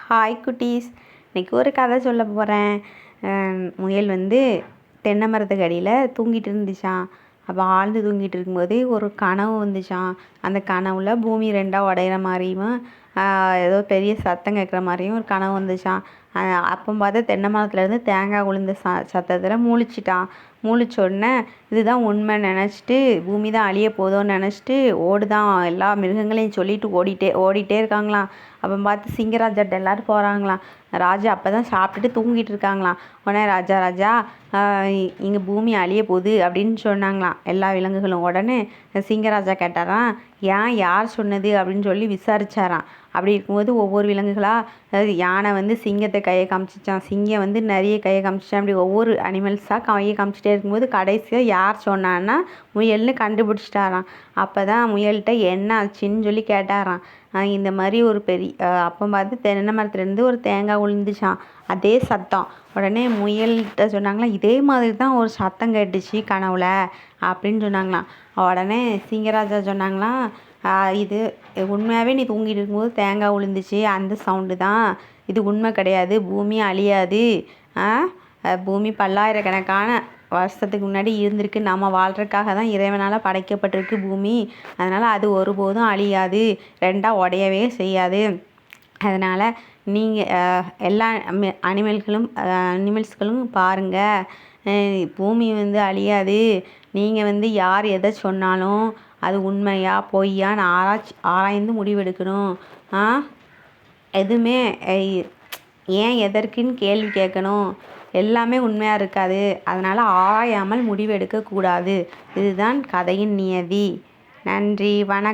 Hi குட்டீஸ், இன்றைக்கி ஒரு கதை சொல்ல போகிறேன். முயல் வந்து தென்னை மரத்துக்கு அடியில் தூங்கிட்டு இருந்துச்சான். அப்போ ஆழ்ந்து தூங்கிட்டு இருக்கும்போது ஒரு கனவு வந்துச்சான். அந்த கனவுல பூமி ரெண்டாக உடையிற மாதிரியும் ஏதோ பெரிய சத்தம் கேட்குற மாதிரியும் ஒரு கனவு வந்துச்சான். அப்போ பார்த்தா தென்னை மரத்துலேருந்து தேங்காய் விழுந்த சத்தத்தில் முழிச்சிட்டான். முழிச்சோடனே இதுதான் உண்மை நினச்சிட்டு பூமி தான் அழிய போதோன்னு நினச்சிட்டு ஓடுதான். எல்லா மிருகங்களையும் சொல்லிட்டு ஓடிட்டே இருக்காங்களாம். அப்போ பார்த்து சிங்கராஜாட்ட எல்லோரும் போகிறாங்களாம். ராஜா அப்போ தான் சாப்பிட்டுட்டு தூங்கிட்டு இருக்காங்களாம். உடனே ராஜா இங்கே பூமி அழிய போகுது அப்படின்னு சொன்னாங்களாம் எல்லா விலங்குகளும். உடனே சிங்கராஜா கேட்டாராம், யார் சொன்னது அப்படின்னு சொல்லி விசாரிச்சாராம். அப்படி இருக்கும்போது ஒவ்வொரு விலங்குகளாக, அதாவது யானை வந்து சிங்கத்தை கையை காமிச்சிச்சான், சிங்கம் வந்து நிறைய கையை காமிச்சிச்சான். அப்படி ஒவ்வொரு அனிமல்ஸாக கையை காமிச்சிட்டே இருக்கும்போது கடைசியாக யார் சொன்னான்னா முயல்னு கண்டுபிடிச்சிட்டாராம். அப்போ தான் முயல்கிட்ட என்ன ஆச்சுன்னு சொல்லி கேட்டாராம். இந்த மாதிரி ஒரு அப்போ பார்த்து தென்னை மரத்துலேருந்து ஒரு தேங்காய் விழுந்துச்சான், அதே சத்தம். உடனே முயல்கிட்ட சொன்னாங்களா, இதே மாதிரி தான் ஒரு சத்தம் கேட்டுச்சு கனவுல அப்படின்னு சொன்னாங்களாம். உடனே சிங்கராஜா சொன்னாங்களாம், இது உண்மையாகவே நீ தூங்கிட்டு இருக்கும்போது தேங்காய் விழுந்துச்சு, அந்த சவுண்டு தான், இது உண்மை கிடையாது, பூமி அழியாது. பூமி பல்லாயிரக்கணக்கான வருஷத்துக்கு முன்னாடி இருந்திருக்கு, நம்ம வாழ்கிறதுக்காக தான் இறைவனால் படைக்கப்பட்டிருக்கு பூமி. அதனால் அது ஒருபோதும் அழியாது, ரெண்டாக உடையவே செய்யாது. அதனால் நீங்கள் எல்லா அனிமல்ஸ்களும் பாருங்கள், பூமி வந்து அழியாது. நீங்கள் வந்து யார் எதை சொன்னாலும் அது உண்மையா பொய்யான்னு ஆராய்ந்து முடிவெடுக்கணும். எதுவுமே ஏன் எதற்குன்னு கேள்வி கேட்கணும். எல்லாமே உண்மையாக இருக்காது, அதனால் ஆராயாமல் முடிவெடுக்கக்கூடாது. இதுதான் கதையின் நியதி. நன்றி, வணக்கம்.